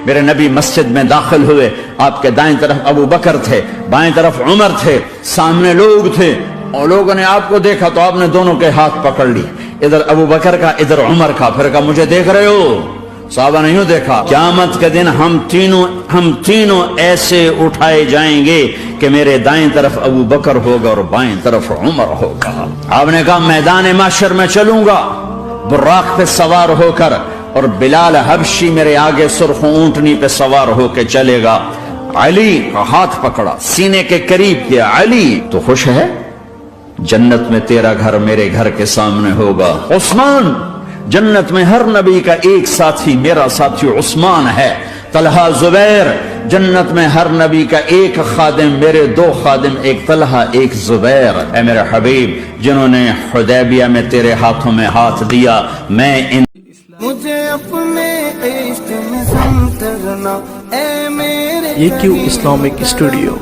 میرے نبی مسجد میں داخل ہوئے، آپ کے دائیں طرف ابو بکر تھے، بائیں طرف عمر تھے، سامنے لوگ تھے، اور لوگوں نے آپ کو دیکھا تو آپ نے دونوں کے ہاتھ پکڑ لی، ادھر ابو بکر کا ادھر عمر کا، پھر کہا مجھے دیکھ رہے ہو؟ صحابہ نے یوں دیکھا، قیامت کے دن ہم تینوں ایسے اٹھائے جائیں گے کہ میرے دائیں طرف ابو بکر ہوگا اور بائیں طرف عمر ہوگا۔ آپ نے کہا میدان محشر میں چلوں گا براق پہ سوار ہو کر، اور بلال حبشی میرے آگے سرخ اونٹنی پہ سوار ہو کے چلے گا۔ علی کا ہاتھ پکڑا، سینے کے قریب کیا، علی تو خوش ہے؟ جنت میں تیرا گھر میرے گھر کے سامنے ہوگا۔ عثمان، جنت میں ہر نبی کا ایک ساتھی میرا ساتھی عثمان ہے۔ طلحہ، زبیر، جنت میں ہر نبی کا ایک خادم، میرے دو خادم، ایک طلحہ ایک زبیر۔ اے میرے حبیب، جنہوں نے حدیبیہ میں تیرے ہاتھوں میں ہاتھ دیا، میں ان مجھے اپنے عشق میں سم کرنا اے میرے یہ کیو اسلامک اسٹوڈیو